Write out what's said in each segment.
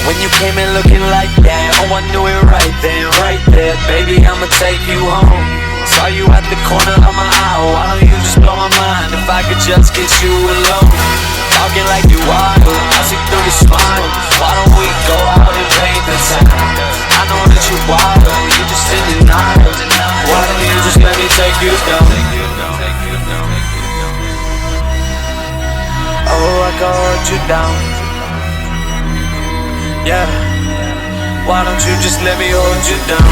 When you came in looking like that, oh I knew it right then, right there. Baby, I'ma take you home. Saw you at the corner of my eye. Why don't you just blow my mind? If I could just get you alone. Talking like you wild, I see through your smile. Why don't we go out and paint the town? I know that you wild, you just in denial. Why don't you just let me take you down? Oh, I can hold you down. Yeah, why don't you just let me hold you down?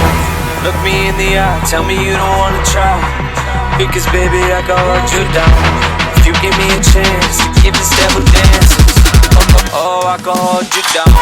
Look me in the eye, tell me you don't wanna try. Because baby, I can hold you down. If you give me a chance, give this devil dance. Oh, I can hold you down.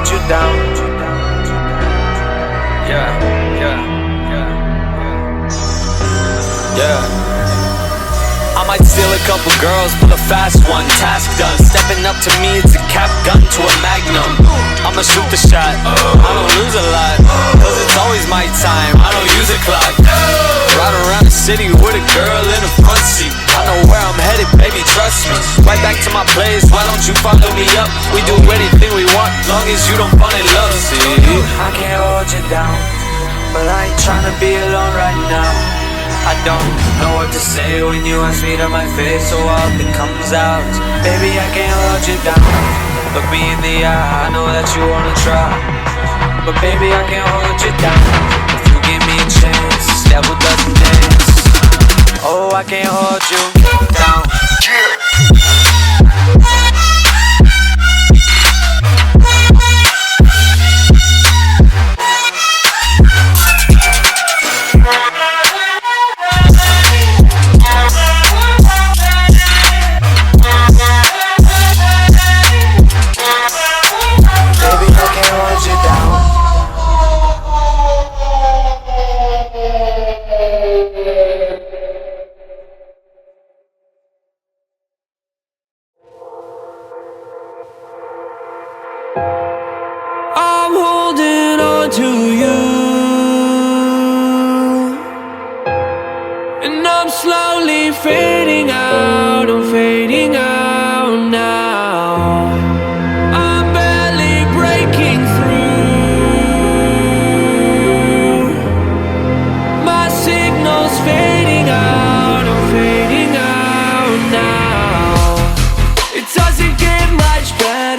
You down. Yeah. I might steal a couple girls, pull a fast one, task done. Stepping up to me, it's a cap gun to a magnum. I'ma shoot the shot, I don't lose a lot, cause it's always my time, I don't use a clock. Ride around the city with a girl in the front seat. I know where I'm headed, baby, trust me. Right back to my place, why don't you follow me up? We do anything we want, long as you don't fall in love. See, I can't hold you down, but I ain't tryna be alone right now. I don't know what to say when you ask me to my face, so all that comes out. Baby, I can't hold you down. Look me in the eye, I know that you wanna try, but baby, I can't hold you down. If you give me a chance, this devil doesn't dance. Oh, I can't hold you down. I'm holding on to you, and I'm slowly fading out, I'm fading out now. I'm barely breaking through, my signal's fading out, I'm fading out now. It doesn't get much better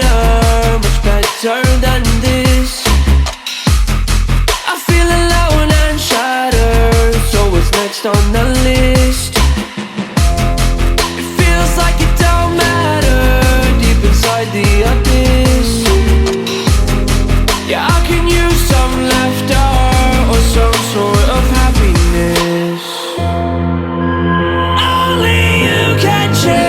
than this. I feel alone and shattered, so what's next on the list? It feels like it don't matter deep inside the abyss. Yeah, I can use some laughter or some sort of happiness. Only you can change.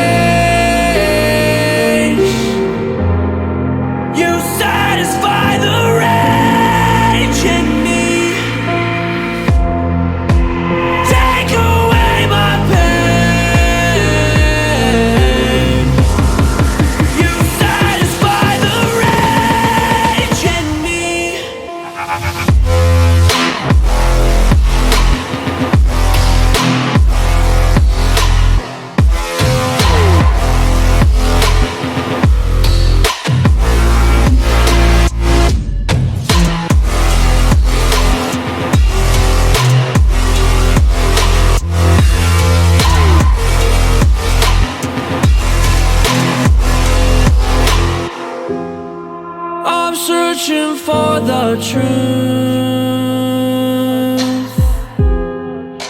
Searching for the truth,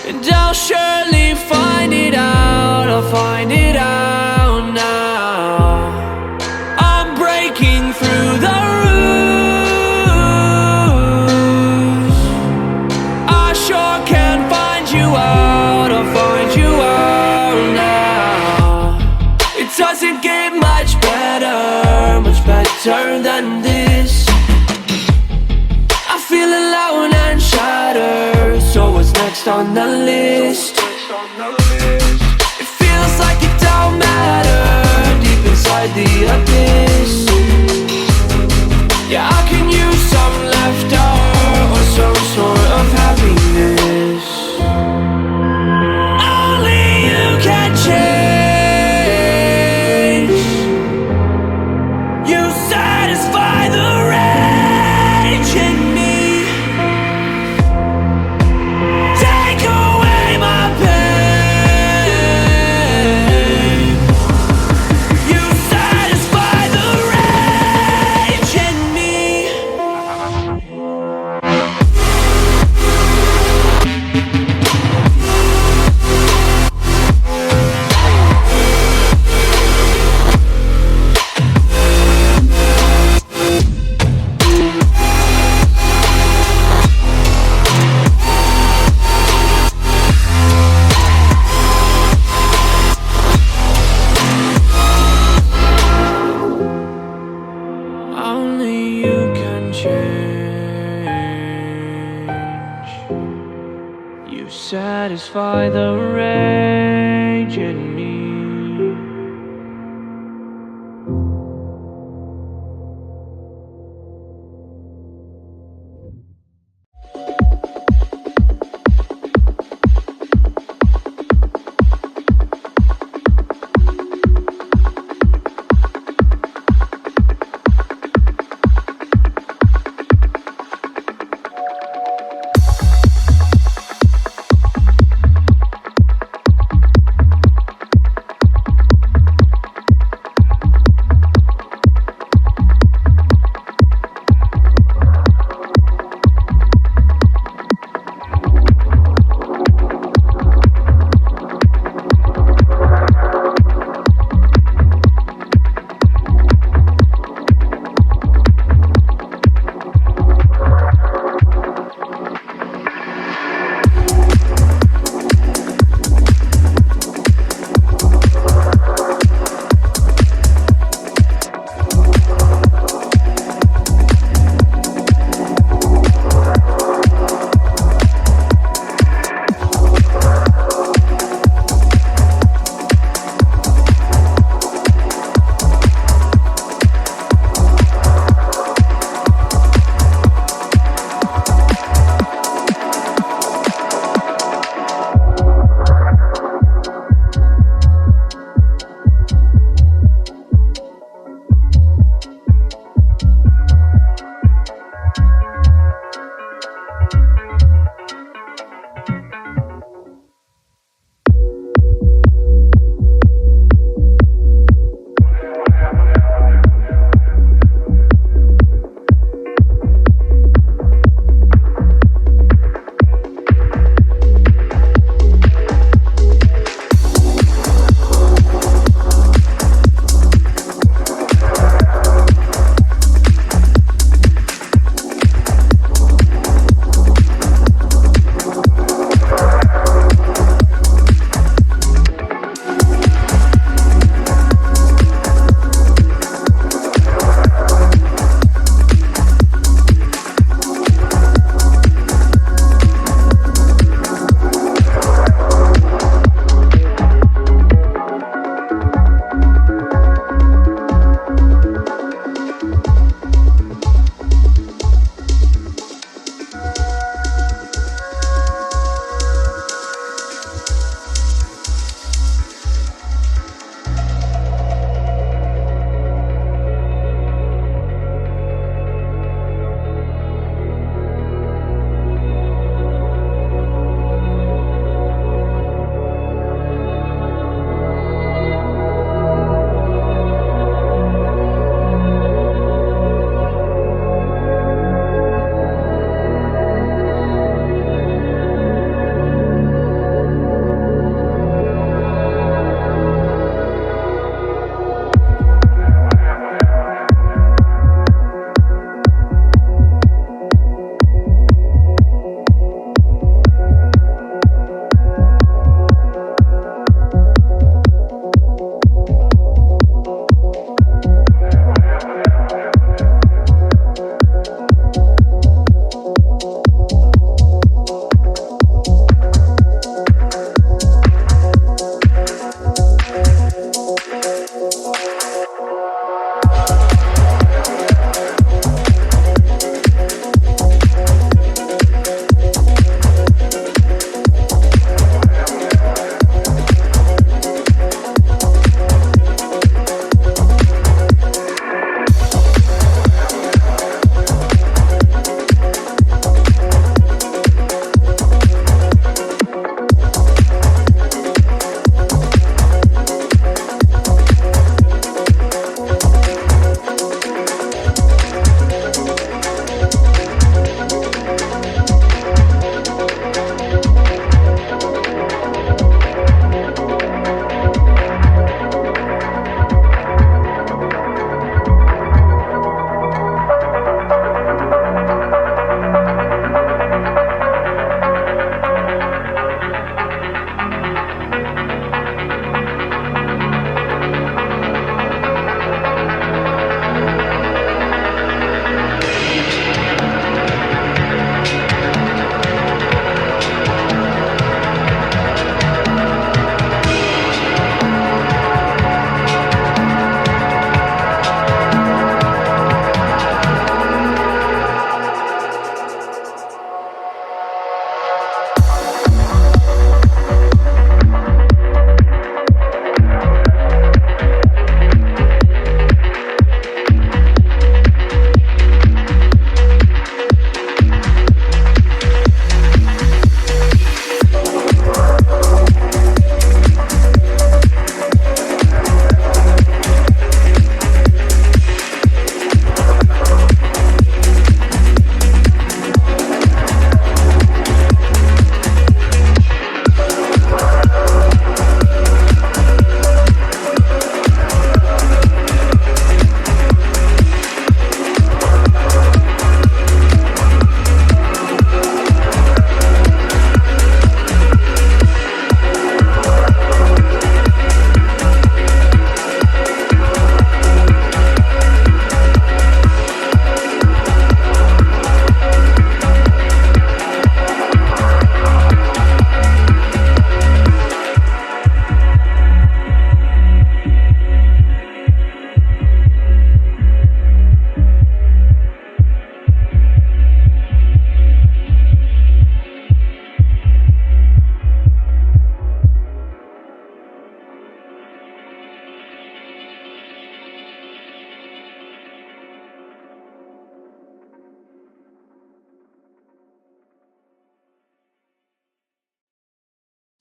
and I'll surely find it out, I'll find it out now. I'm breaking through the roof, I better than this. I feel alone and shattered, so what's next on the list? It feels like it don't matter, deep inside the abyss. Yeah, I can use some laughter or some sort of happiness. Only you can change. You satisfy the rage in me. Take away my pain. You satisfy the rage in me. Only you can change. You satisfy the rage in me.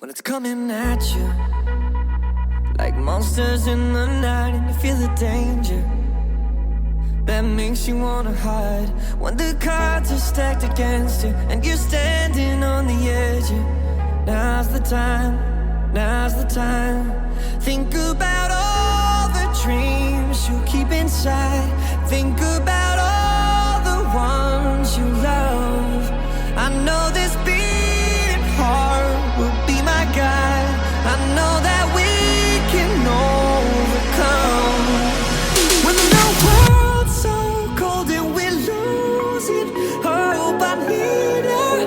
When it's coming at you like monsters in the night, and you feel the danger that makes you wanna hide. When the cards are stacked against you and you're standing on the edge, now's the time, now's the time. Think about all the dreams you keep inside. Think about all the ones you love. I know this beating heart will be my guide. I know that we can overcome. When the world's so cold and we're losing hope, I need her,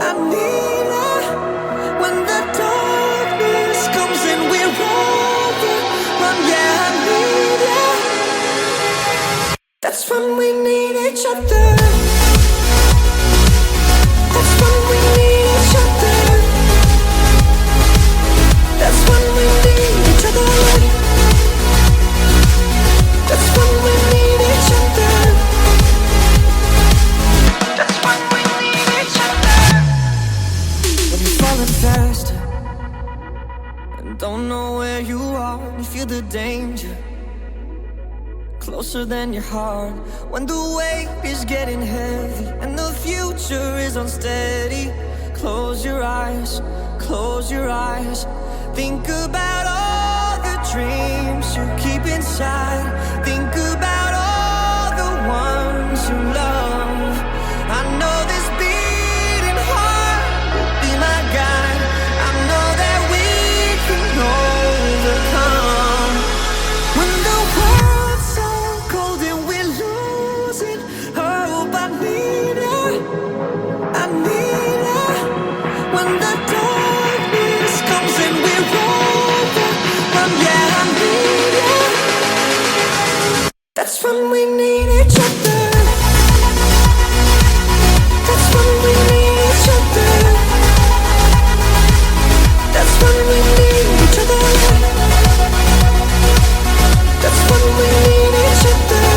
I need her. When the darkness comes and we're overrun, yeah, I need her. That's when we need each other. That's when we need each other. That's when we need each other. That's when we need each other. That's when we need each other. When you're falling faster and don't know where you are, you feel the danger closer than your heart. When the weight is getting heavy and the future is unsteady, close your eyes, close your eyes. Think about all the dreams you keep inside. Think about all the ones you love. I know this beating heart will be my guide. I know that we can overcome. When the world's so cold and we're losing hope, I need her, I need her. When the darkness comes and we're overrun, yeah, I need her. That's when we need each other. That's when we need each other. That's when we need each other. That's when we need each other.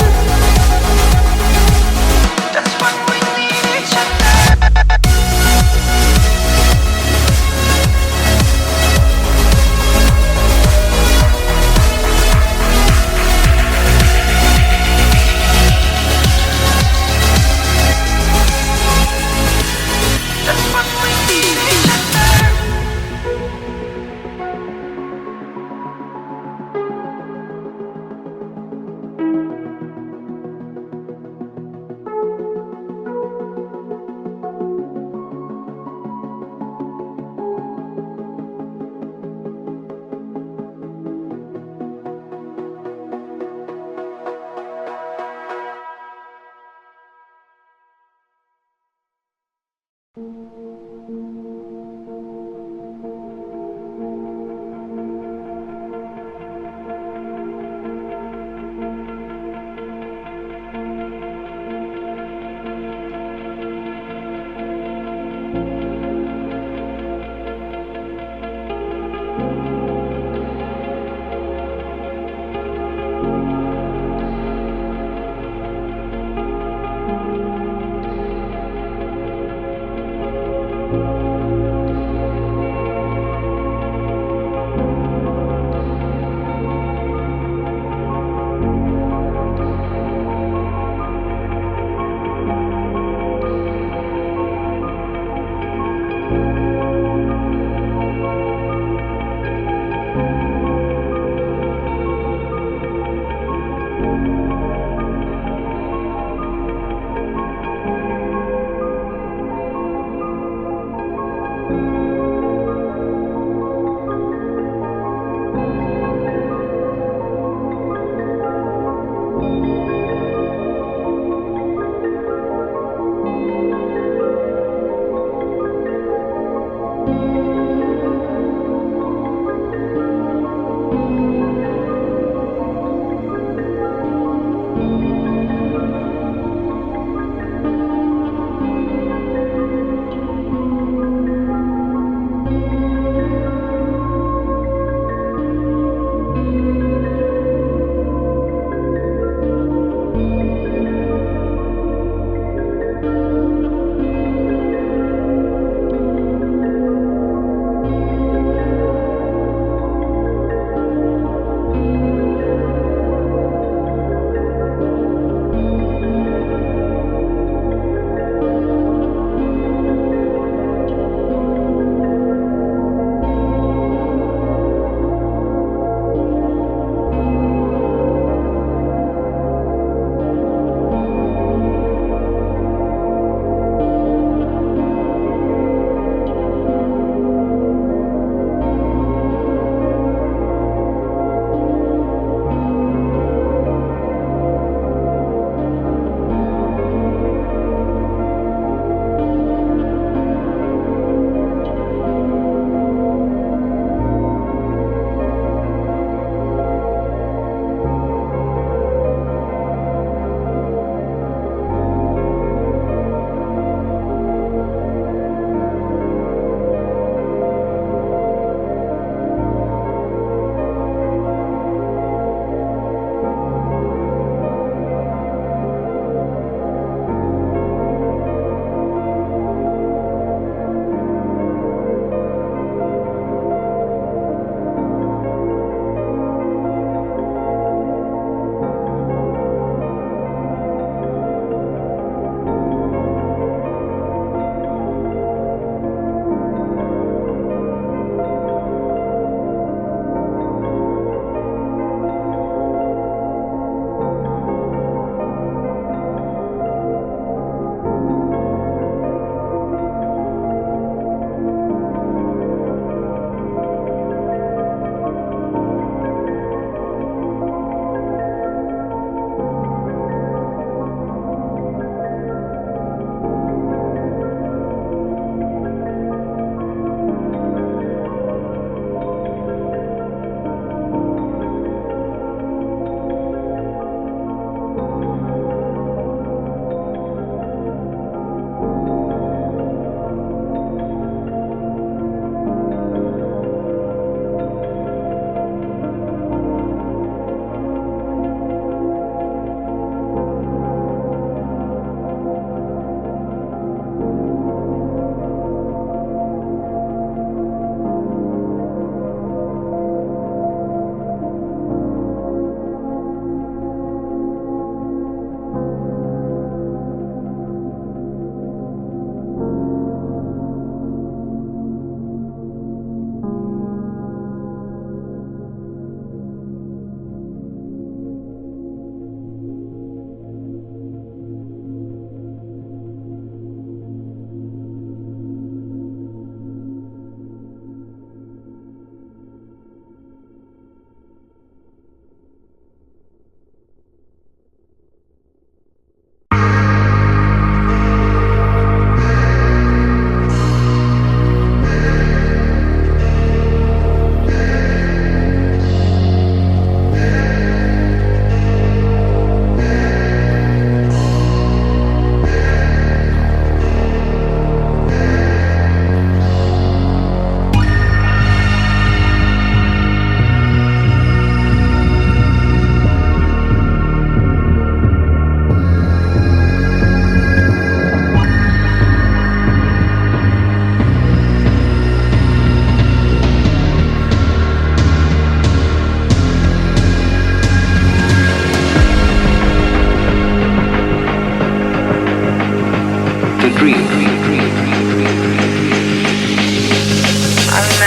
That's when we need each other.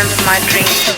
remember my dreams.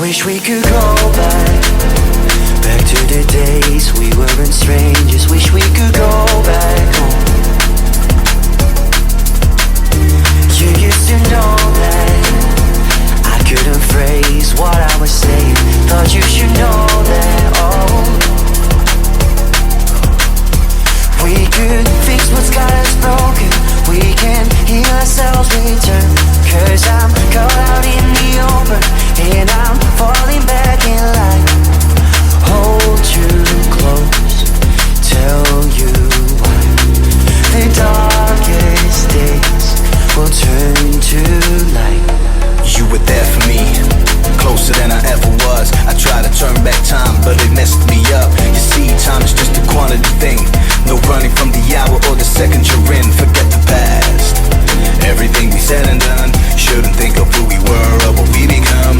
Wish we could go back to the days we weren't strangers. Wish we could go back home. You used to know that I couldn't phrase what I was saying. Thought you should know that, oh, we could fix what's got us broken. We can heal ourselves, return. Cause I'm caught out in the open, and I'm falling back in line. Hold you close, tell you why. The darkest days will turn to light. You were there for me, closer than I ever was. I tried to turn back time, but it messed me up. You see, time is just a quantity thing. No running from the hour or the second you're in. Forget the past, everything we said and done. Shouldn't think of who we were or what we become.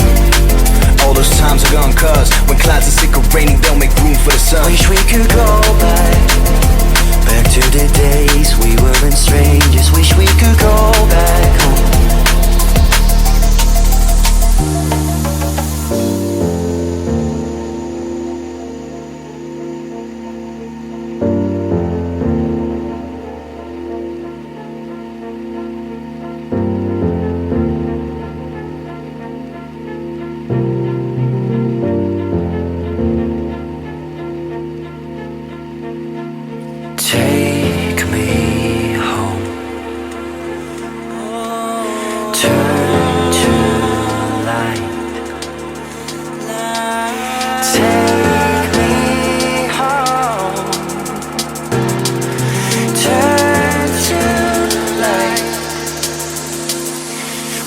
All those times are gone, cause when clouds are sick of raining, they'll make room for the sun. Wish we could go back to the days we weren't strangers. Wish we could go back home.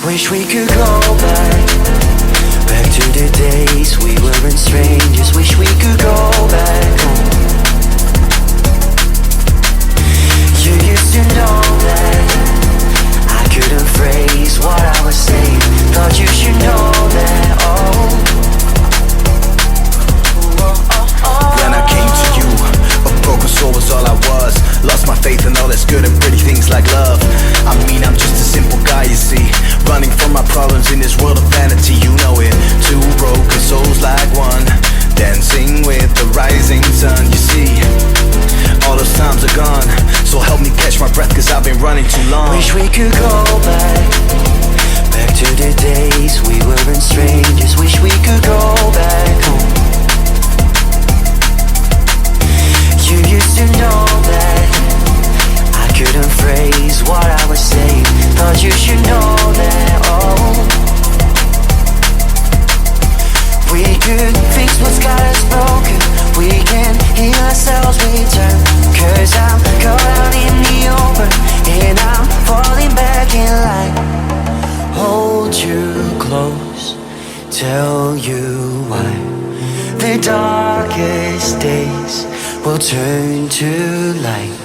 Wish we could go back to the days we weren't strangers. Wish we could go back home. You used to been running too long. Wish we could go back to the days we weren't strangers. Wish we could go back home. You used to know that I couldn't phrase what I was saying. Thought you should know that, oh. We could fix what's got us broken. We can heal ourselves, return. Cause I'm caught out in the open, and I'm falling back in line. Hold you close, tell you why. The darkest days will turn to light.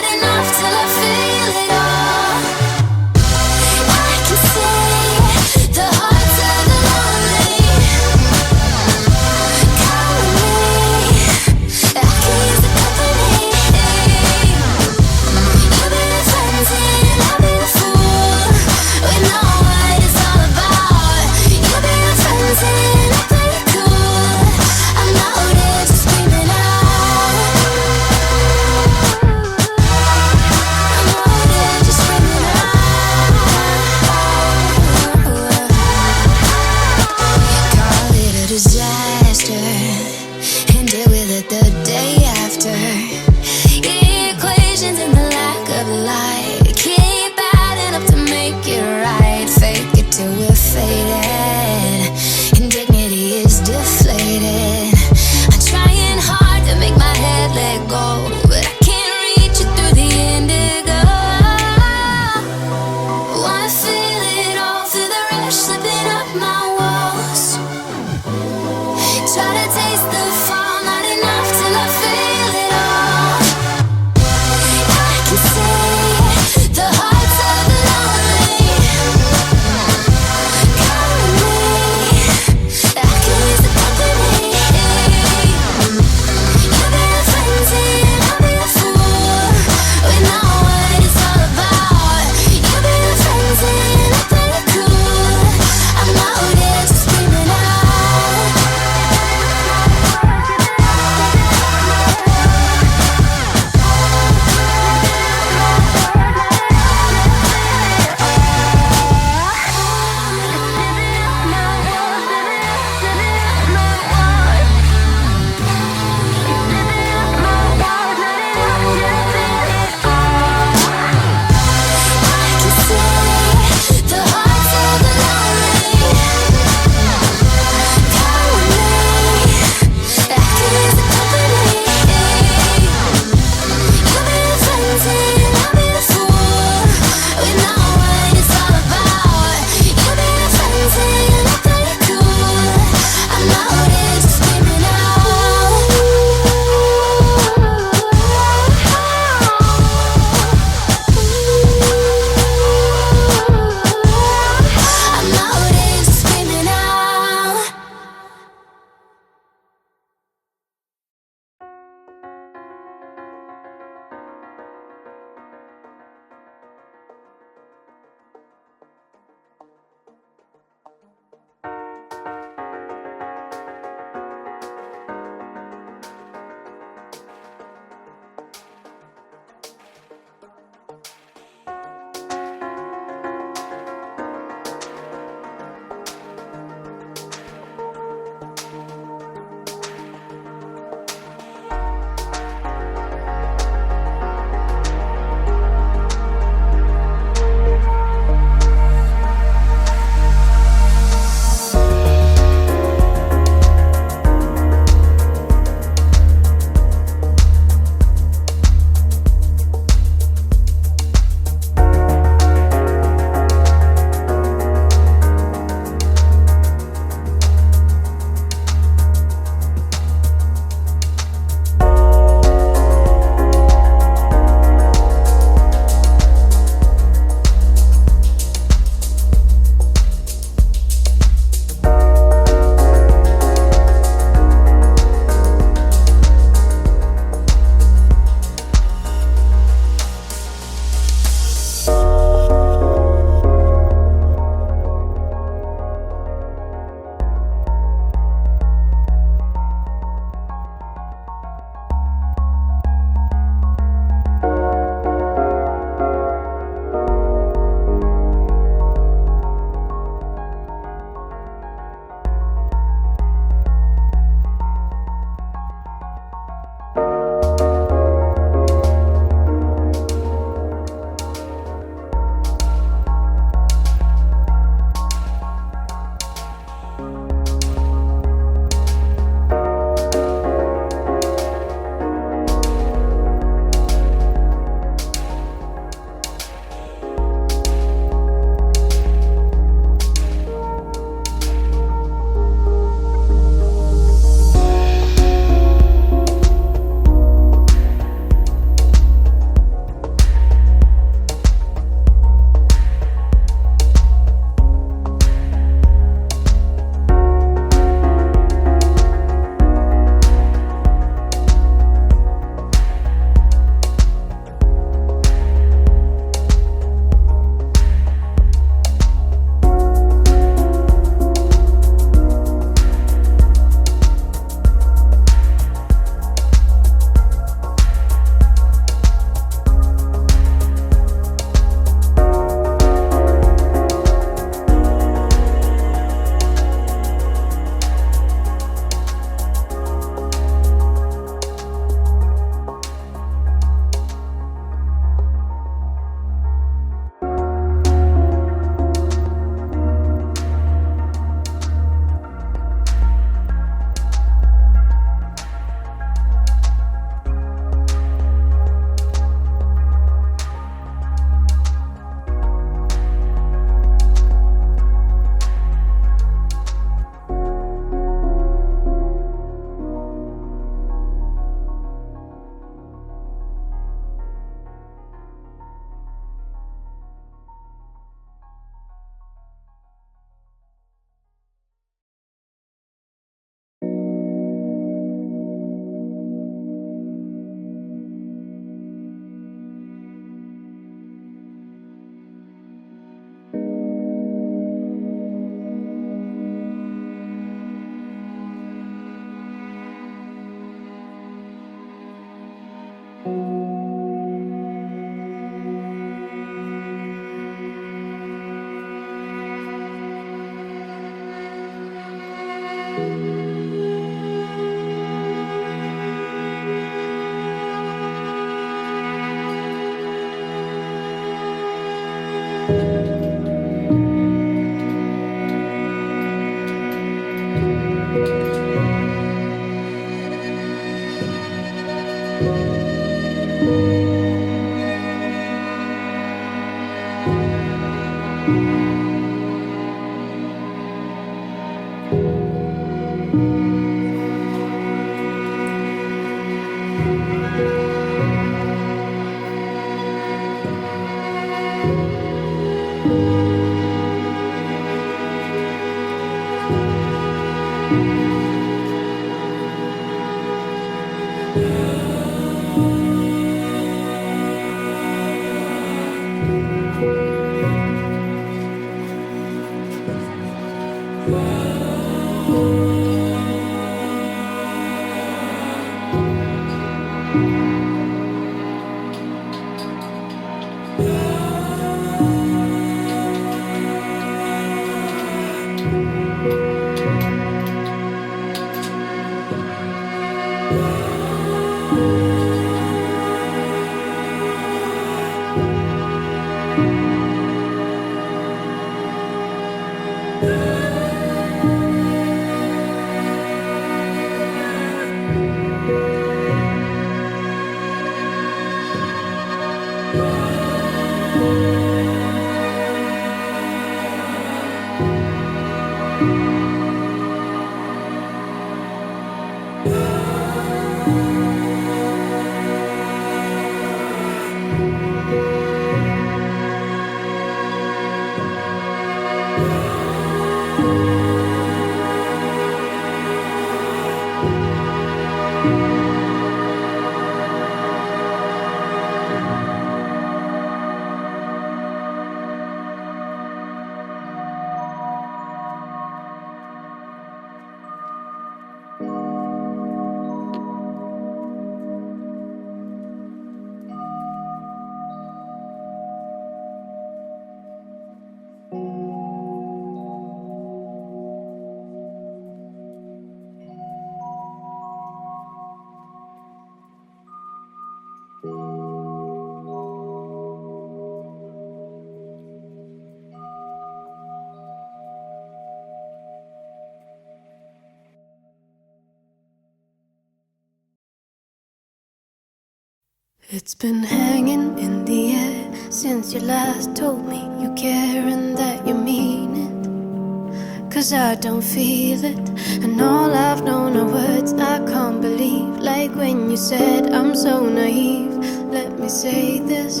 It's been hanging in the air since you last told me you care and that you mean it. 'Cause I don't feel it, and all I've known are words I can't believe. Like when you said I'm so naive. Let me say this,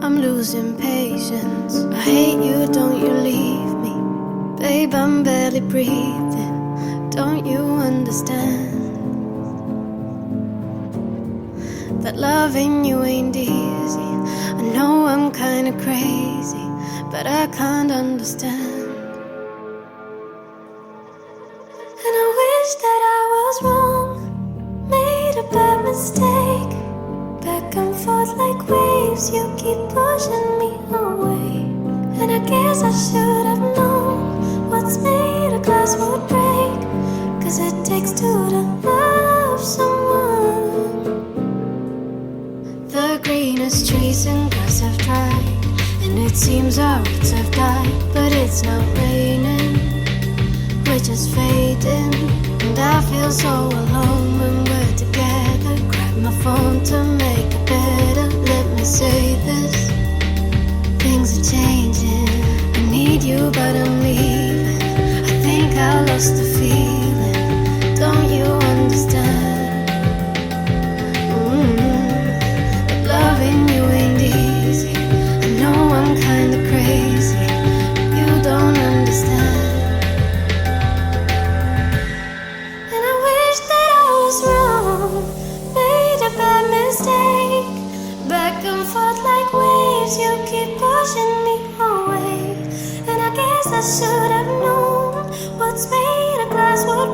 I'm losing patience. I hate you, don't you leave me. Babe, I'm barely breathing, don't you understand? That loving you ain't easy. I know I'm kinda crazy, but I can't understand. And I wish that I was wrong, made a bad mistake. Back and forth like waves, you keep pushing me away. And I guess I should have known what's made of glass would break. 'Cause it takes two to love someone. The greenest trees and grass have dried, and it seems our roots have died. But it's not raining, we're just fading. And I feel so alone when we're together. Grab my phone to make it better. Let me say this, things are changing. I need you but I'm leaving. I think I lost the feeling, don't you understand? Loving you ain't easy. I know I'm kinda crazy, you don't understand. And I wish that I was wrong, made a bad mistake. Back and forth like waves, you keep pushing me away. And I guess I should have known what's made of glass would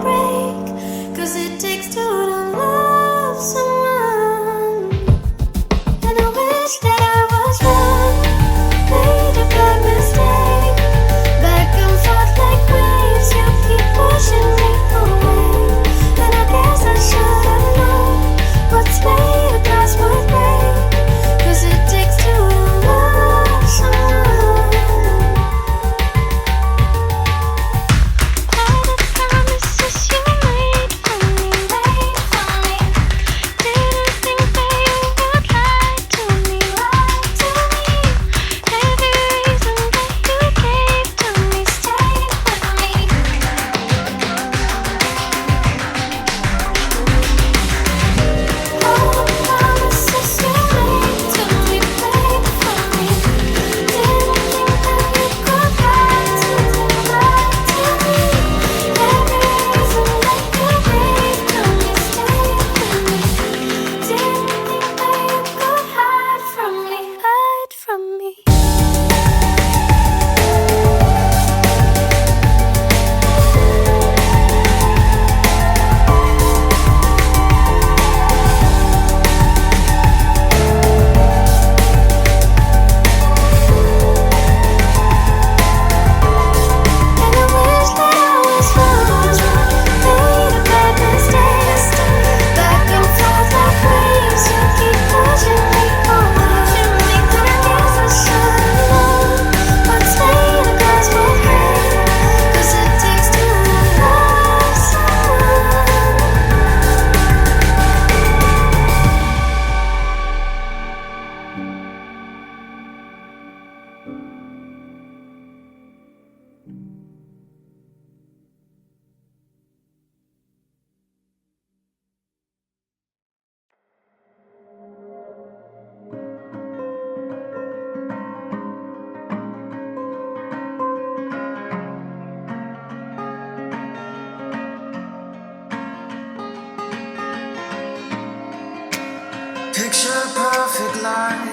Picture perfect life,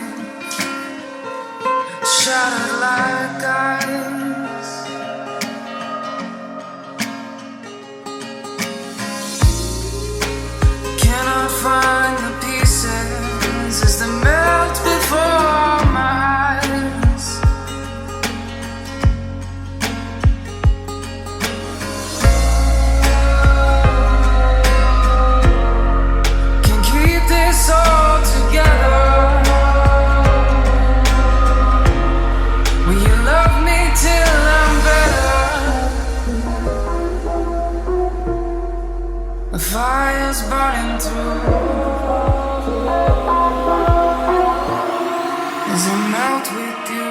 shattered like ice. Cannot find the pieces as they melt before my eyes. Can't keep this all together. Will you love me till I'm better? The fire's burning through as I melt with you.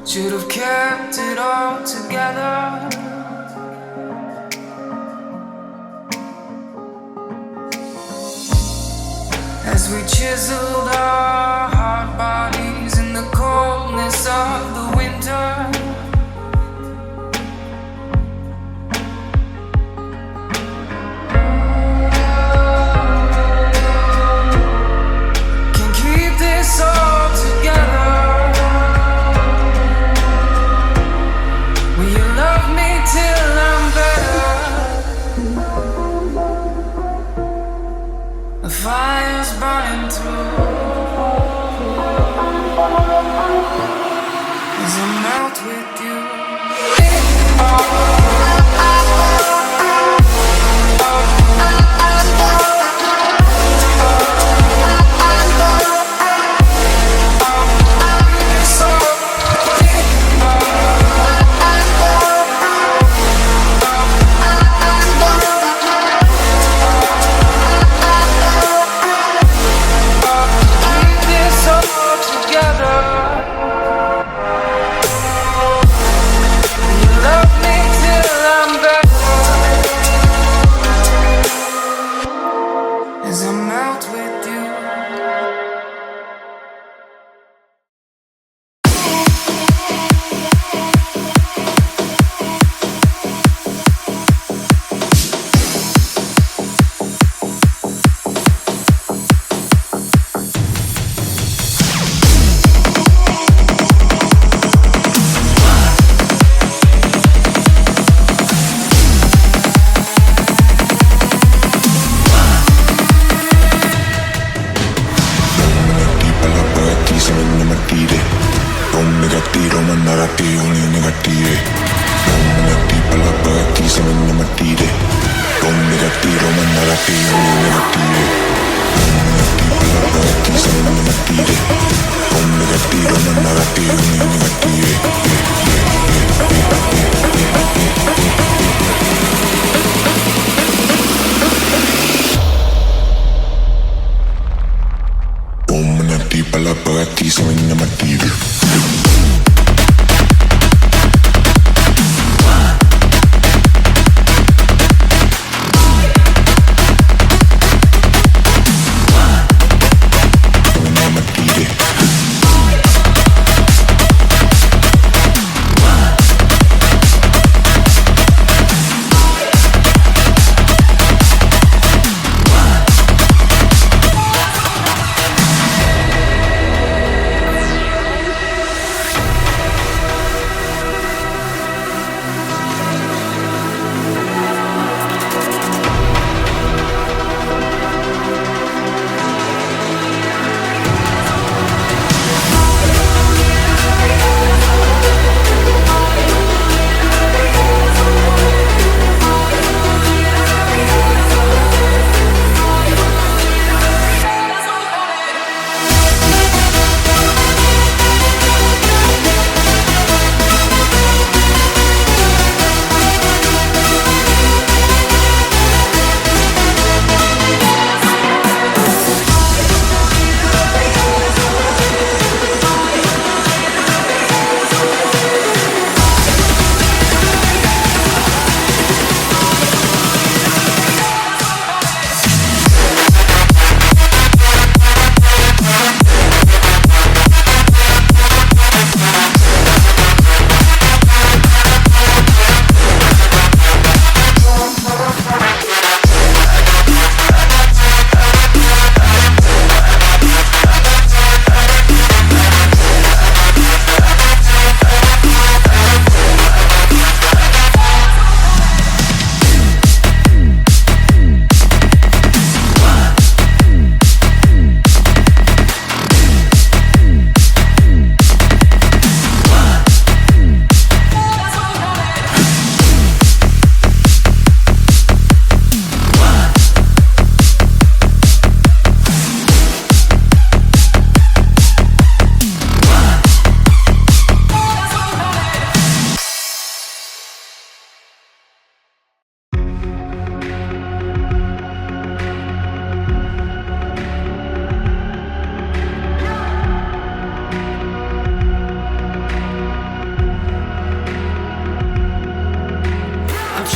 Should have kept it all together. As we chiseled our hard bodies in the coldness of the winter. Can't keep this all together. Till I'm better. The fire's burning through as I melt with you.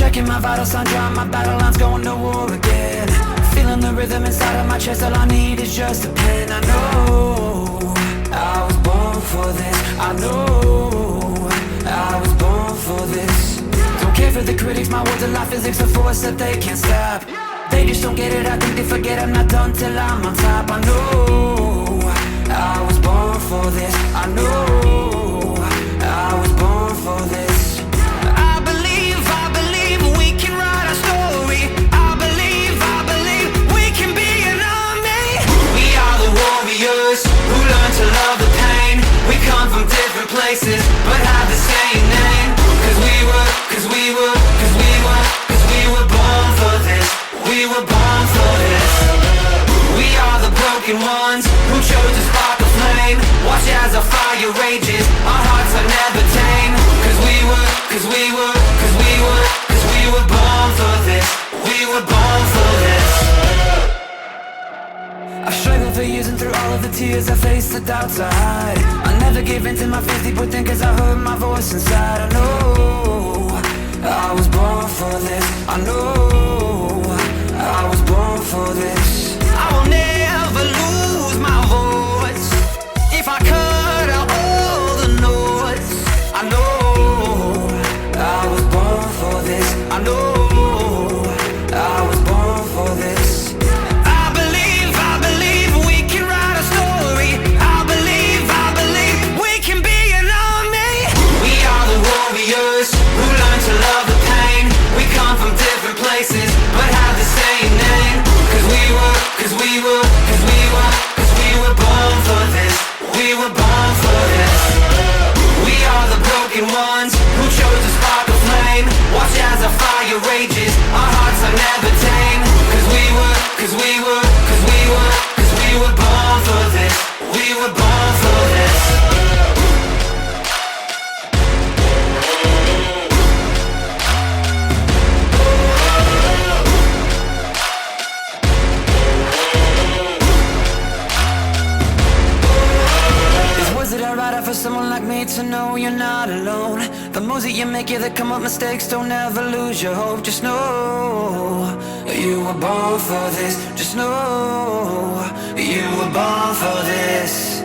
checking my vital sign, drawing my battle lines, going to war again. Feeling the rhythm inside of my chest, all I need is just a pen. I know I was born for this. I know I was born for this. Don't care for the critics, my words are like physics, a force that they can't stop. They just don't get it, I think they forget I'm not done till I'm on top. I know I was born for this. I know I was born for this. I believe we can write our story. I believe we can be an army. We are the warriors who learn to love the pain. We come from different places, but have the same name. Cause we were born for this. We were born for this. We are the broken ones who chose to spark a flame. Watch as our fire rages, our hearts are never tame. Cause we were born for this. We were born for this. I've struggled for years and through all of the tears I faced, the doubts I hide. I never gave in to my fears, deep within, cause I heard my voice inside. I know I was born for this. I know I was born for this. I will never lose my voice if I cut out all the noise. I know I was born for this. I know I was born for this. I believe we can write a story. I believe we can be an army. We are the warriors who learn to love the pain. We come from different places, but have the same name. Cause we were born for this. We were born for this. We are the broken ones who chose to spark a flame. Watch as our fire rages, our hearts are never tame. Cause we were born for this. We were born for this. For someone like me to know you're not alone. The moves that you make, yeah, that come up mistakes. Don't ever lose your hope. Just know you were born for this. Just know you were born for this.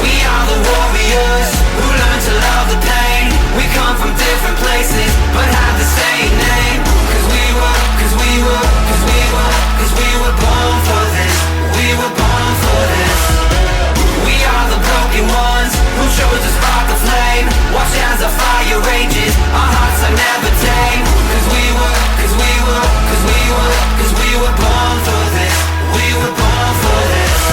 We are the warriors who learn to love the pain. We come from different places, but have the same name. Cause we were born for this. We were born for this. We are the broken ones who chose to spark a flame. Watch as our fire rages, our hearts are never tame. Cause we were born for this. We were born for this.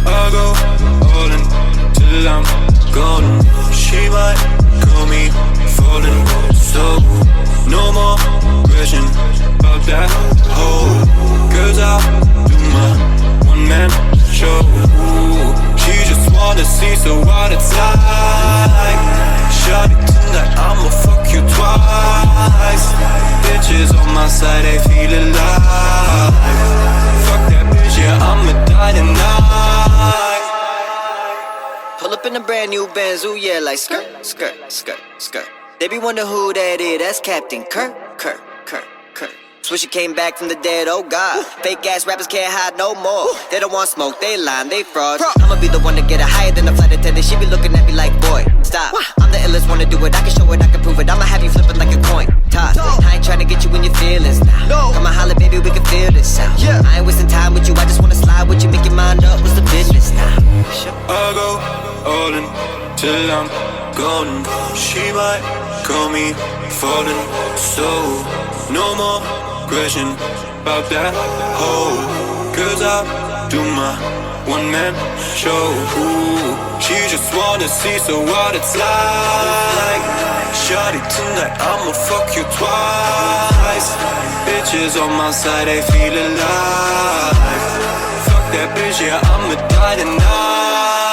I go all in till I'm golden. She might call me falling, so no more question about that hoe. Cause I'll do my one-man show. She just wanna see, so what it's like. Shawty tonight, I'ma fuck you twice. Bitches on my side, they feel alive. Fuck that bitch, yeah, I'ma die tonight. Pull up in a brand new Benz, ooh yeah, like skirt, skirt, skirt, skirt. They be wonder who that is, that's Captain Kirk. Swisha came back from the dead, oh god. Fake ass rappers can't hide no more. They don't want smoke, they lying, they frauds. I'ma be the one to get it higher than the flight attendant. She be looking at me like, boy, stop. I'm the illest one to do it, I can show it, I can prove it. I'ma have you flipping like a coin toss. I ain't trying to get you in your feelings now. Come on, holla, baby, we can feel this out. I ain't wasting time with you, I just wanna slide with you. Make your mind up, what's the business now? I go all in till I'm golden. She might call me falling, so no more question about that hoe. Cause I do my one-man show. She just wanna see, so what it's like. Shawty tonight, I'ma fuck you twice. Bitches on my side, they feel alive. Fuck that bitch, yeah, I'ma die tonight.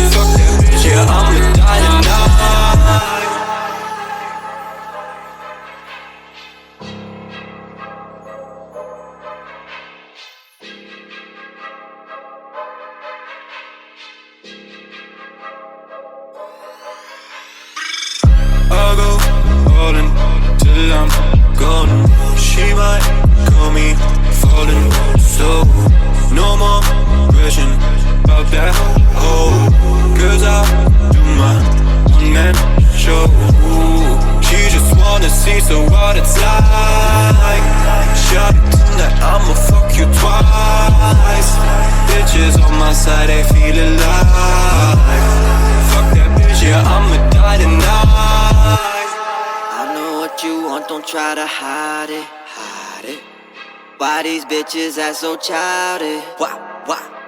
Fuck that bitch, yeah, I'ma die tonight. I go all in till I'm golden. She might call me falling, so no more question about that hoe. Cause I do my one-man show. She just wanna see, so what it's like. Shawty tonight, I'ma fuck you twice. Bitches on my side, they feel alive. Fuck that bitch, yeah, I'ma die tonight. I know what you want, don't try to hide it. Why these bitches act so childish? Why?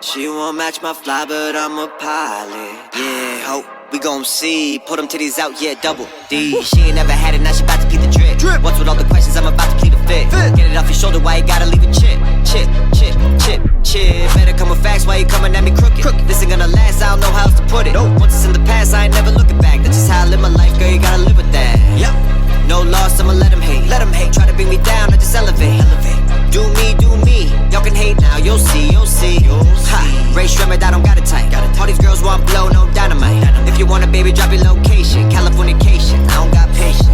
She won't match my fly, but I'm a pilot. Yeah, ho, we gon' see. Put them titties out, yeah, double D. She ain't never had it, now she bout to plead the drip. What's with all the questions, I'm about to plead the fifth. Get it off your shoulder, why you gotta leave it chip. Better come with facts, why you coming at me crooked? This ain't gonna last, I don't know how else to put it. Once it's in the past, I ain't never looking back. That's just how I live my life, girl, you gotta live with that. No loss, I'ma let them hate. Try to bring me down, I just elevate. Do me, y'all can hate now, you'll see. Ha, Ray Shrimmer, I don't got it tight. All these girls want blow, no dynamite. If you want a baby, drop your location. Californication, I don't got patience.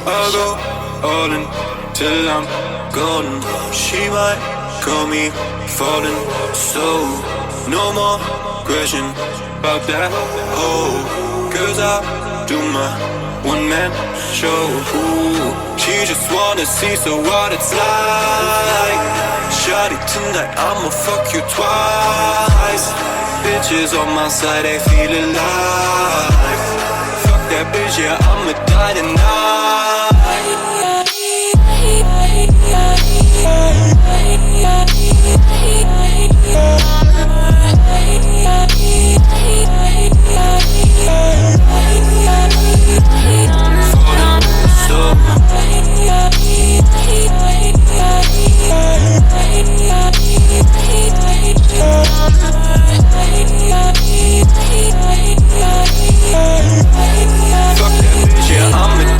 I go all in till I'm golden. She might call me falling, so no more question about that hoe. Cause I do my one-man show. She just wanna see, so what it's like. Shawty tonight, I'ma fuck you twice. Bitches on my side, they feel alive. Fuck that bitch, yeah, I'ma die tonight. Fuck that bitch, yeah, I'ma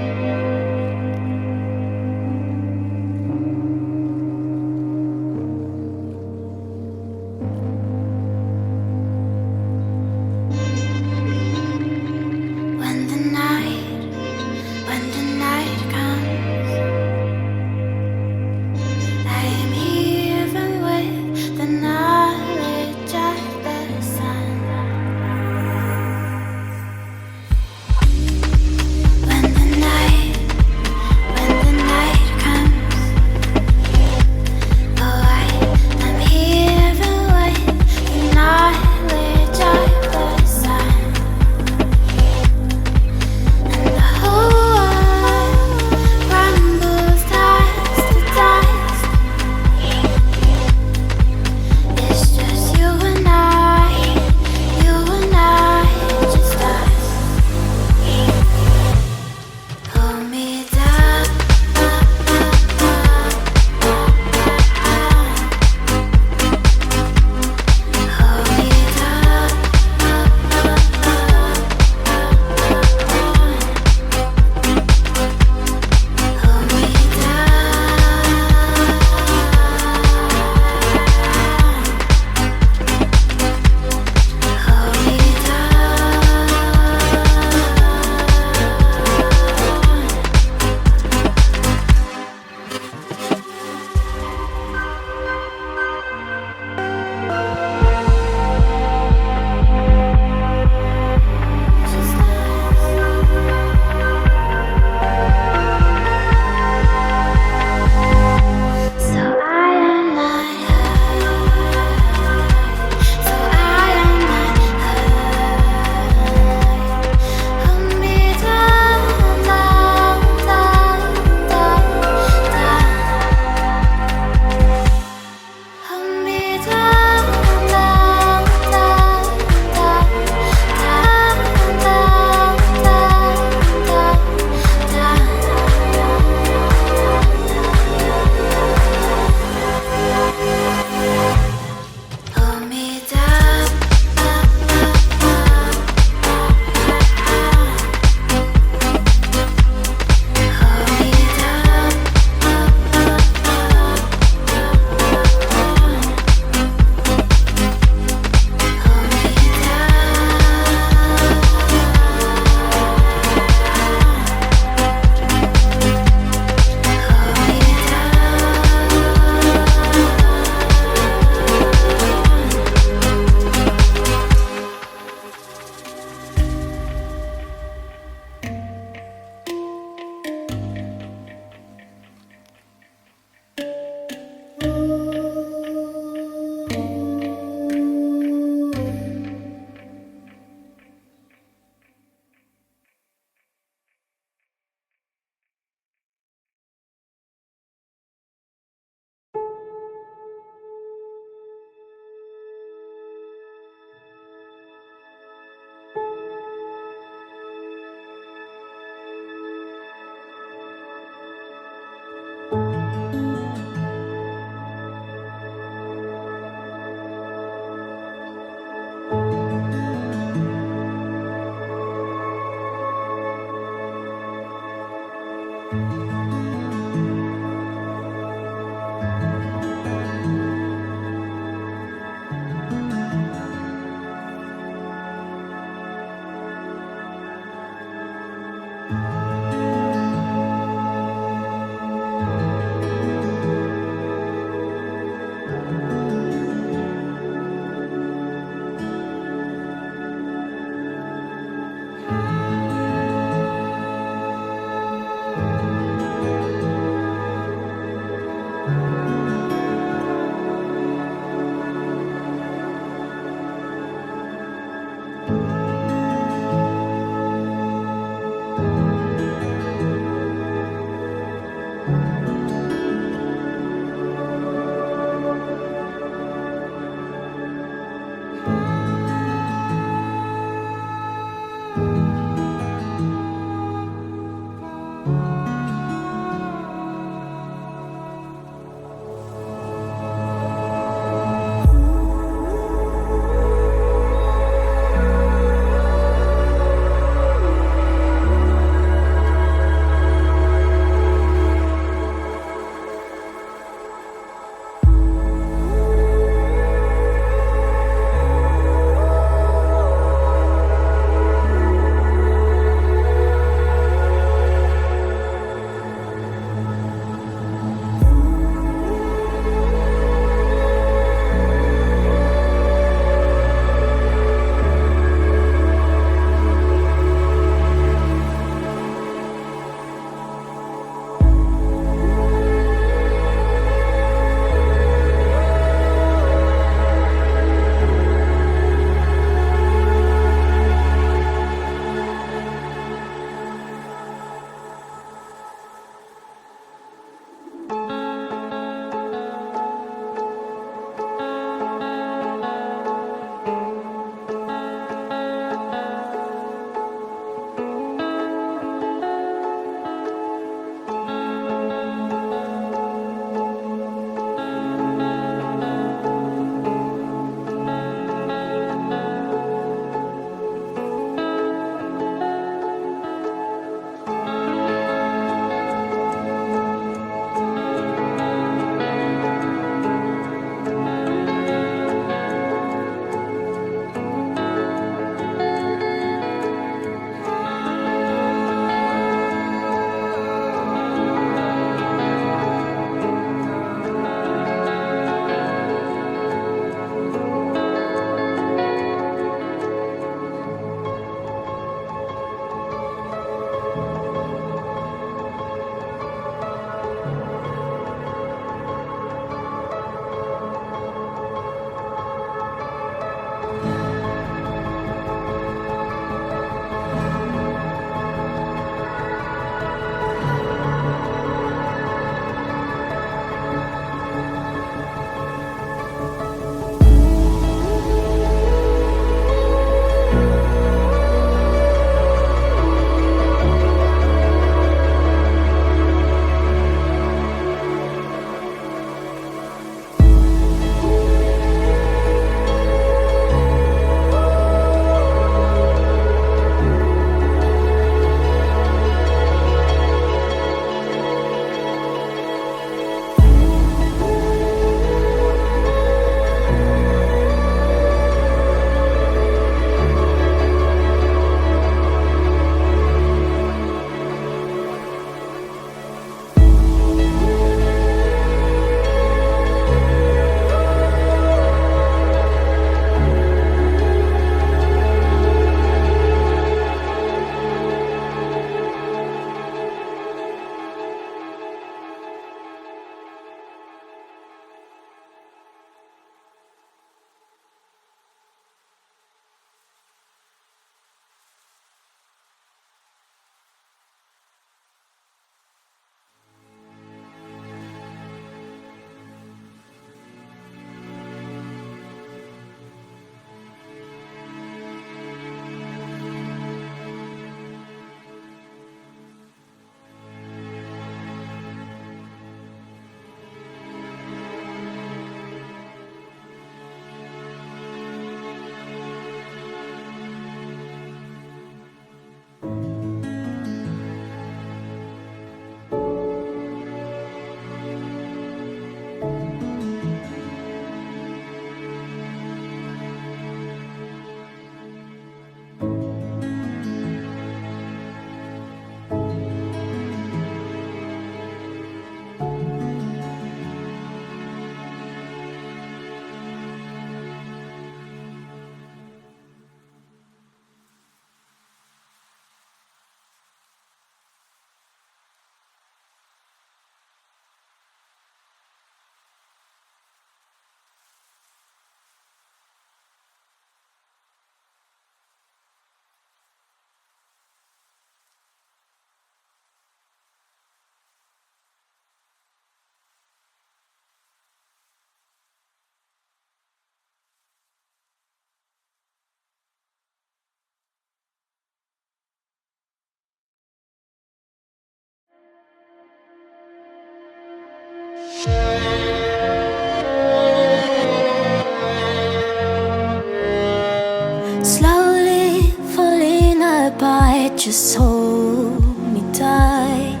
just hold me tight.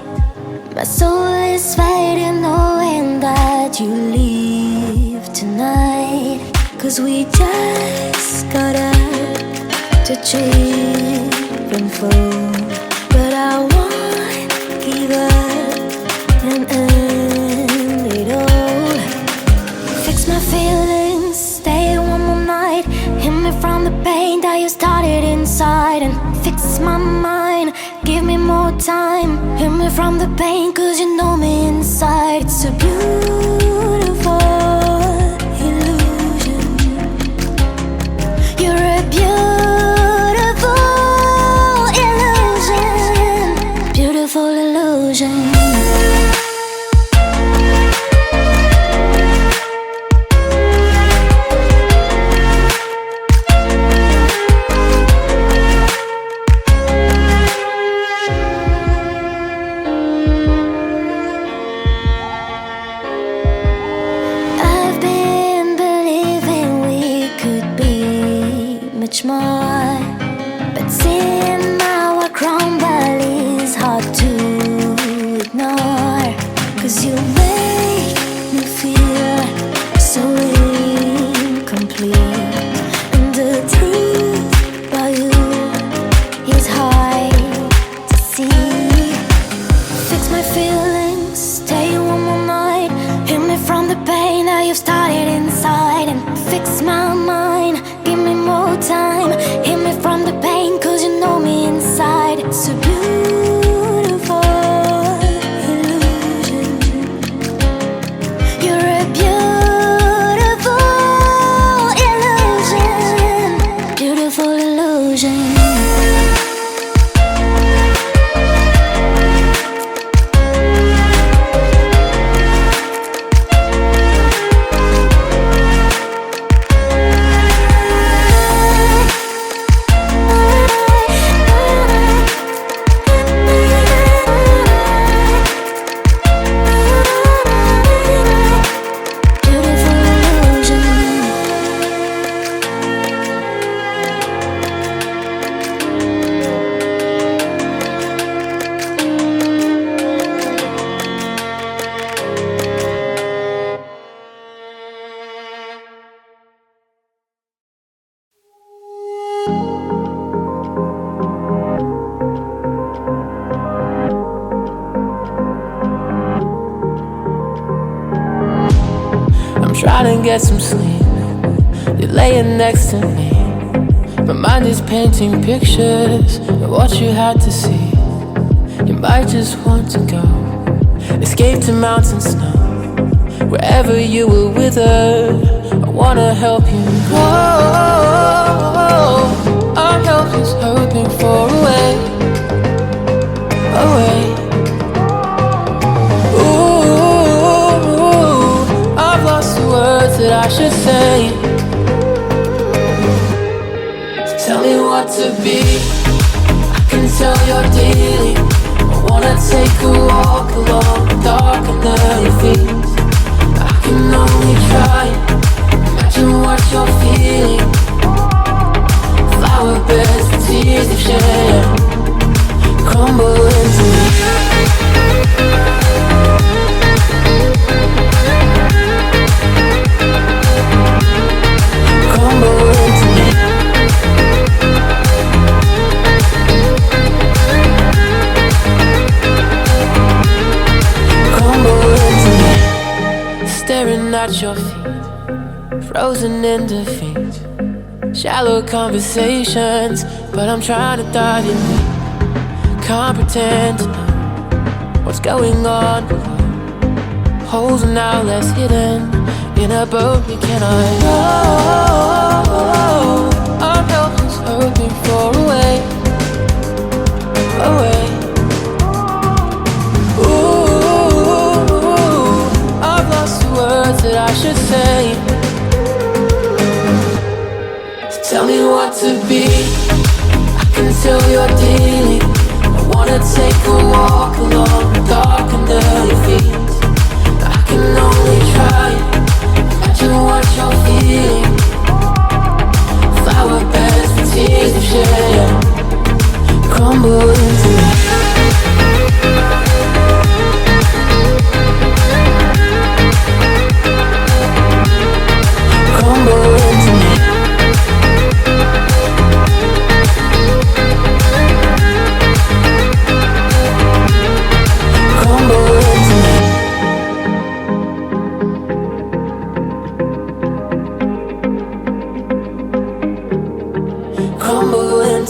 My soul is fading knowing that you leave tonight. 'Cause we just got out to cheap and full, but I won't give up and end it all. Fix my feelings, stay one more night. Hit me from the pain that you started inside, and fix my mind, give me more time. Hit me from the pain 'cause you know me inside. It's a beautiful illusion. You're a beautiful illusion. Beautiful illusion. More, but seeing our crumble is hard to ignore. 'Cause you make me feel so incomplete, and the truth about you is hard to see. Fix my feelings, stay one more night. Hit me from the pain that you've started inside, and fix my mind, give me more time. Hit me from the pain 'cause you know me inside. It's a beautiful illusion. You're a beautiful illusion. Beautiful illusion. Trying to get some sleep, you're laying next to me. My mind is painting pictures of what you had to see. You might just want to go, escape to mountain snow. Wherever you will wither, I wanna help you go. Our help is hoping for a way, away. Words that I should say. Tell me what to be, I can tell you're dealing. I wanna take a walk along the dark and early fields. I can only try, imagine what you're feeling. Flower beds with tears of shame crumble into me. Staring at your feet, frozen in defeat. Shallow conversations, but I'm trying to dive in deep. Can't pretend to know what's going on below. Holes are now less hidden in a boat we cannot row. Our help is hoping for a way, away. Words that I should say. Tell me what to be, I can tell you're dealing. I wanna take a walk along the dark and early fields. I can only try, imagine what you're feeling. Flower beds with tears of shame crumble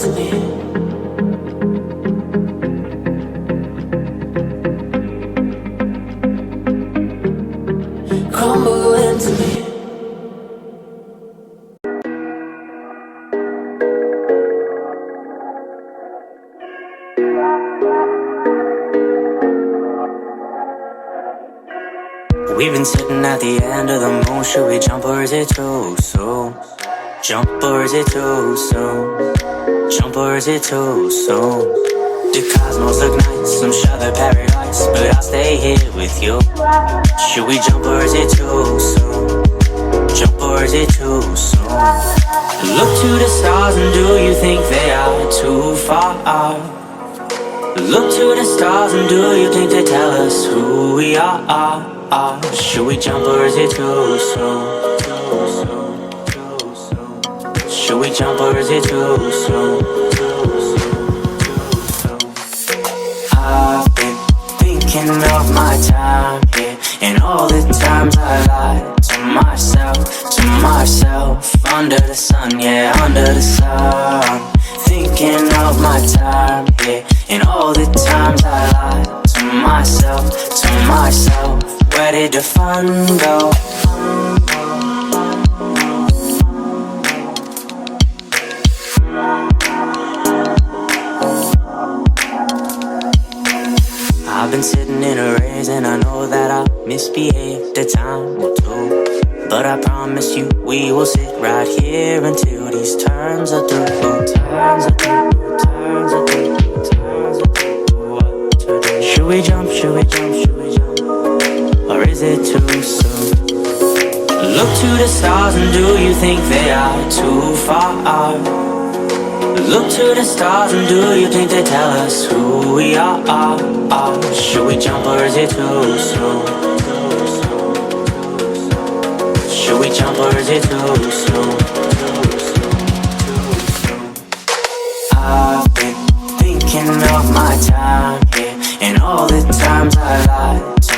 into me. Crumble into me. We've been sitting at the end of the moon. Should we jump or is it too soon? Jump or is it too soon? Jump or is it too soon? The cosmos look nice, I'm sure they're paradise, but I'll stay here with you. Should we jump or is it too soon? Jump or is it too soon? Look to the stars and do you think they are too far? Look to the stars and do you think they tell us who we are? Should we jump or is it too soon? Should we jump or is it too soon? I've been thinking of my time here and all the times I lied to myself, under the sun, yeah, under the sun. Thinking of my time here and all the times I lied to myself. Where did the fun go? I've been sitting in a race and I know that I misbehaved a time or two, but I promise you we will sit right here until these turns are through. Should we jump, should we jump, should we jump? Or is it too soon? Look to the stars and do you think they are too far? Look to the stars and do you think they tell us who we are? Should we jump or is it too soon? Should we jump or is it too soon? I've been thinking of my time here and all the times I lied to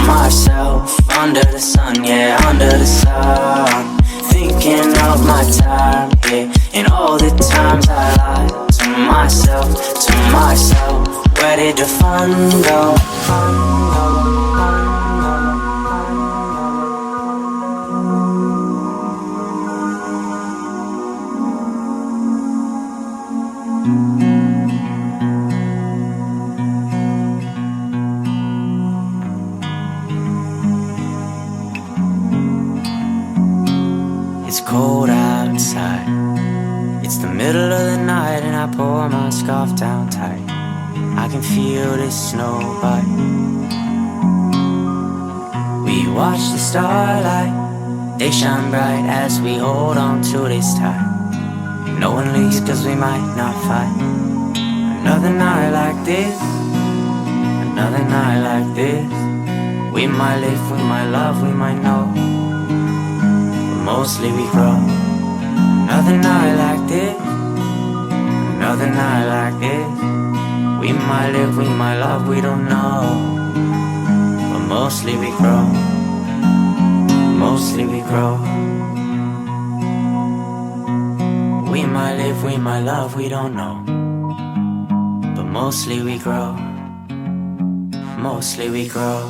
myself, under the sun, yeah, under the sun. Thinking of my time here and all the times I lied to myself. Where did the fun go? It's cold outside. It's the middle of the night and I pull my scarf down tight. I can feel the snow bite. We watch the starlight. They shine bright as we hold on to this tight. No one leaves cause we might not fight. Another night like this. Another night like this. We might live, we might love, we might know. Mostly we grow. Another night like this. Another night like this. We might live, we might love, we don't know. But mostly we grow. Mostly we grow. We might live, we might love, we don't know. But mostly we grow. Mostly we grow.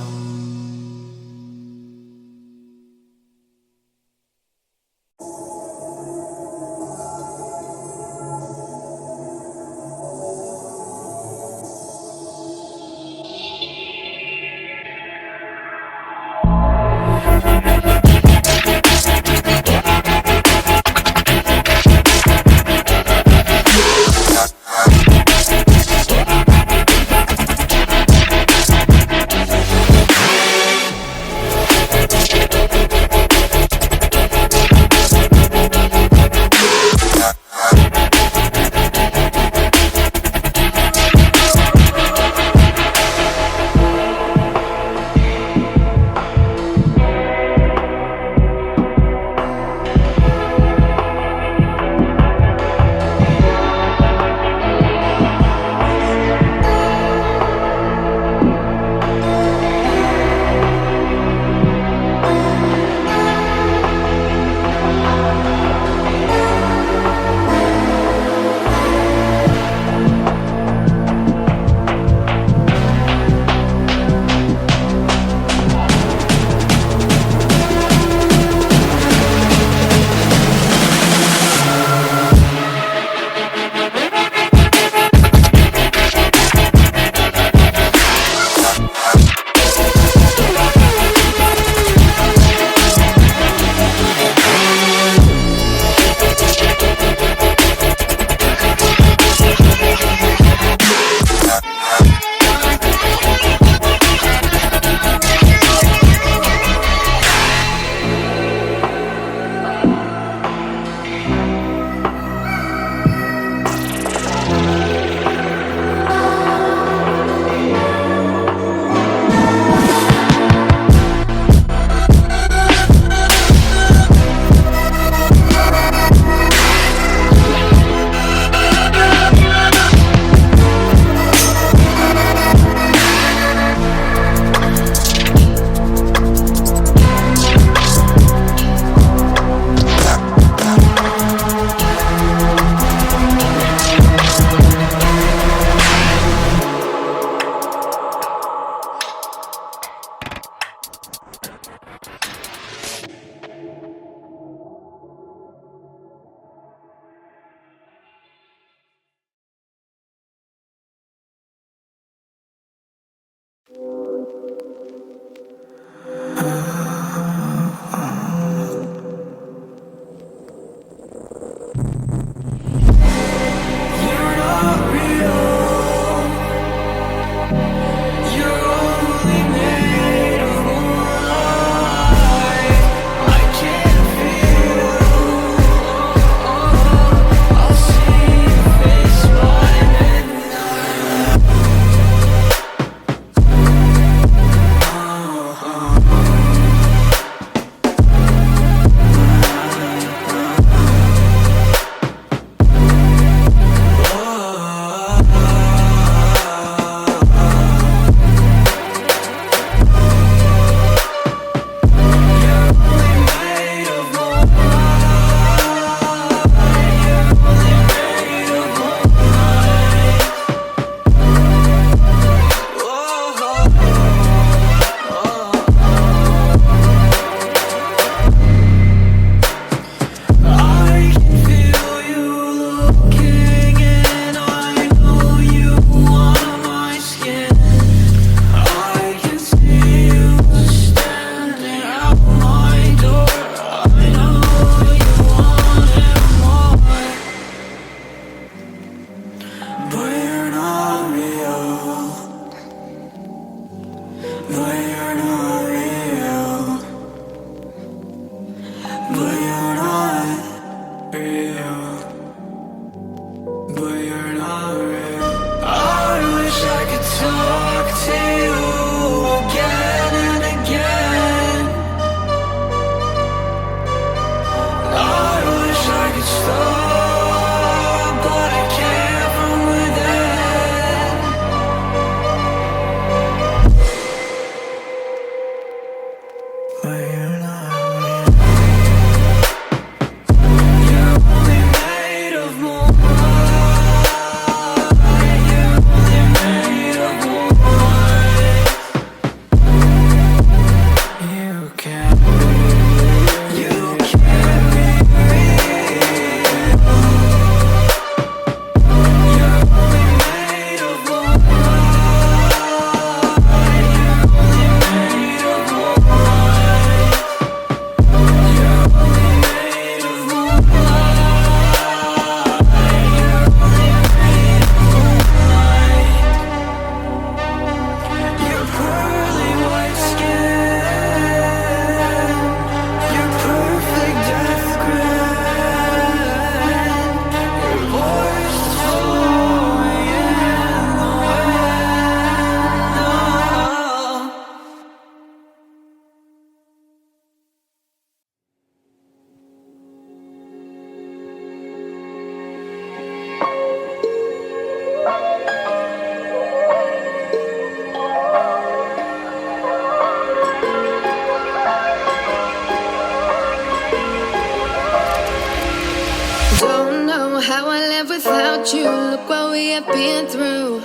without you. Look what we have been through.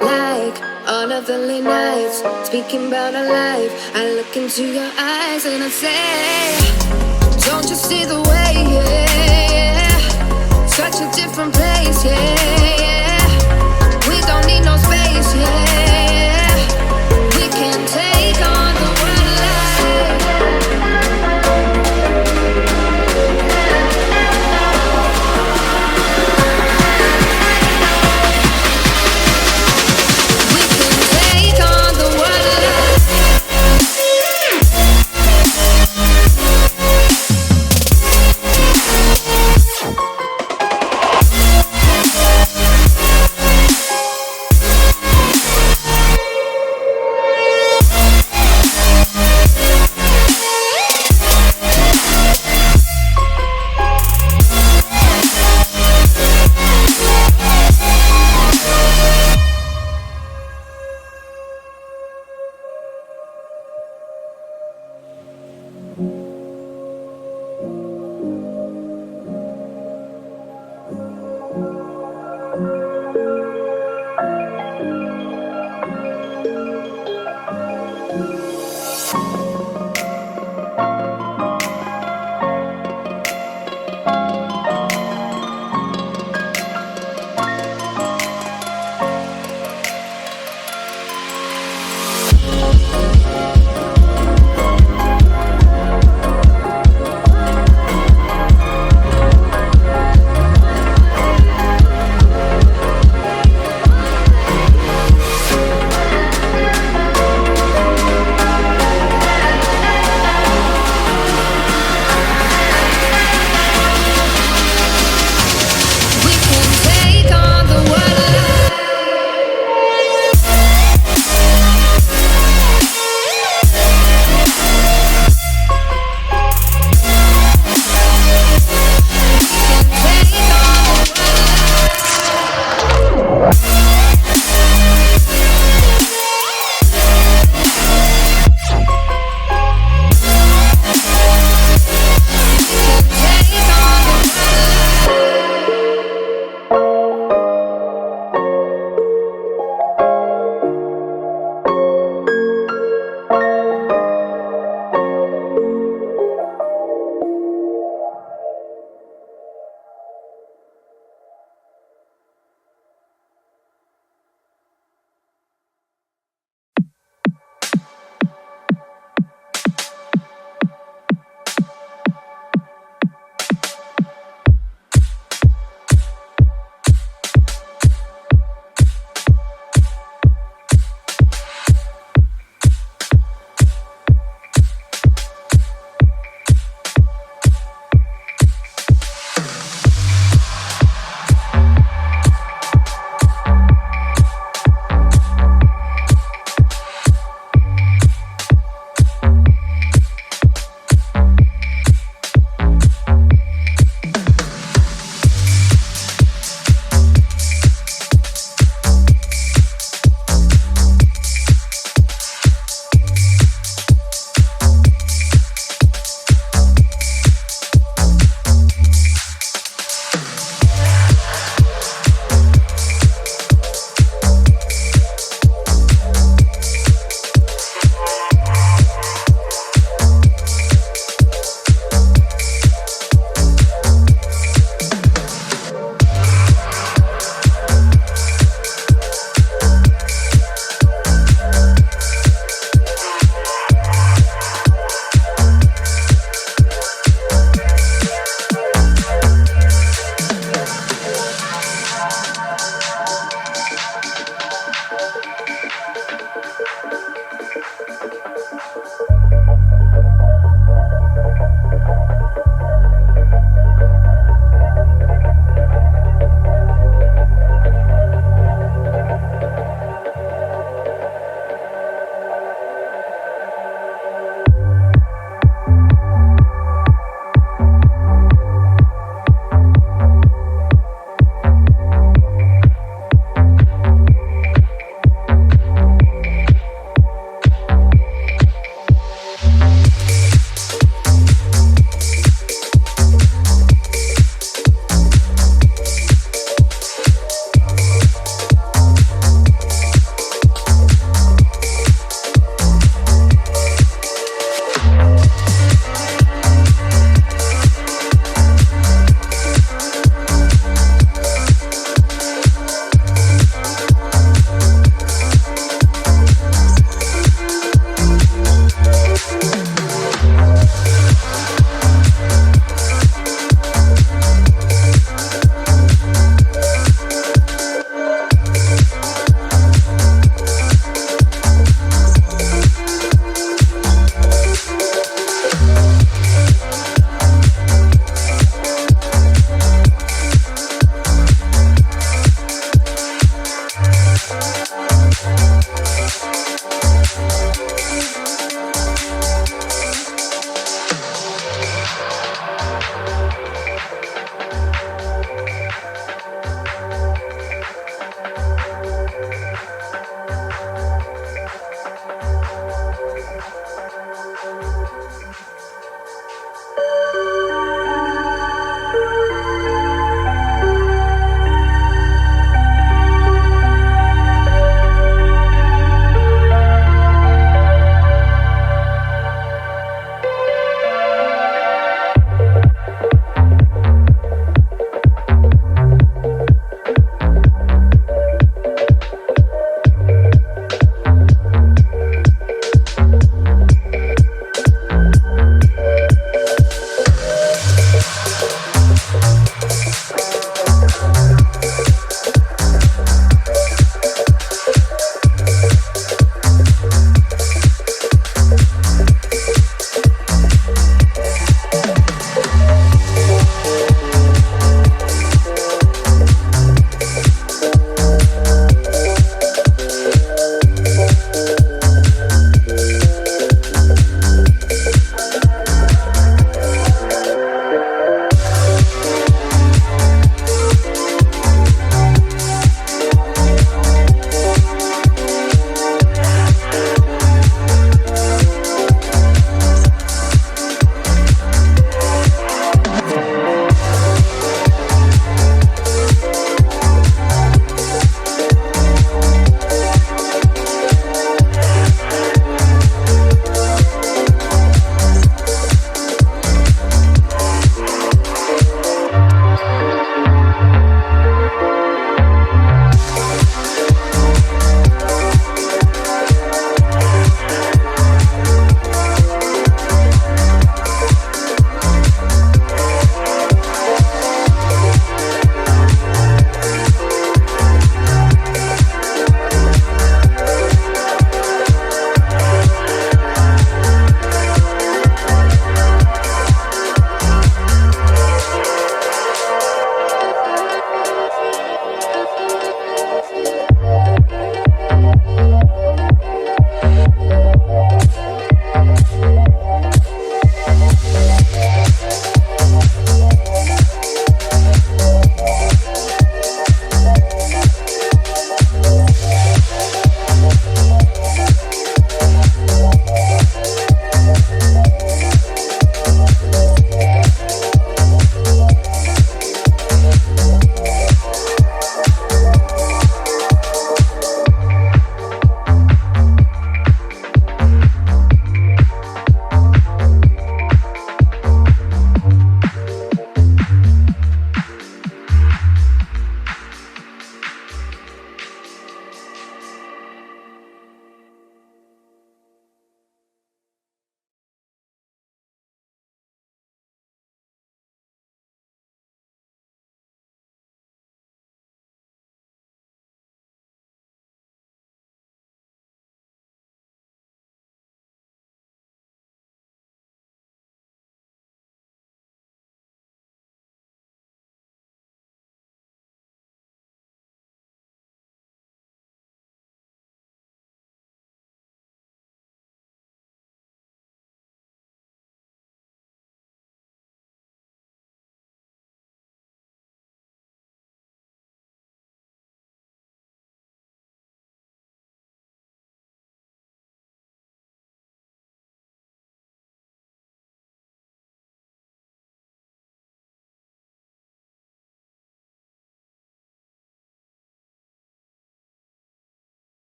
Like all of the late nights, speaking about our life, I look into your eyes and I say, don't you see the way, yeah, such a different place, yeah, we don't need no space, yeah, we can take on the world alive.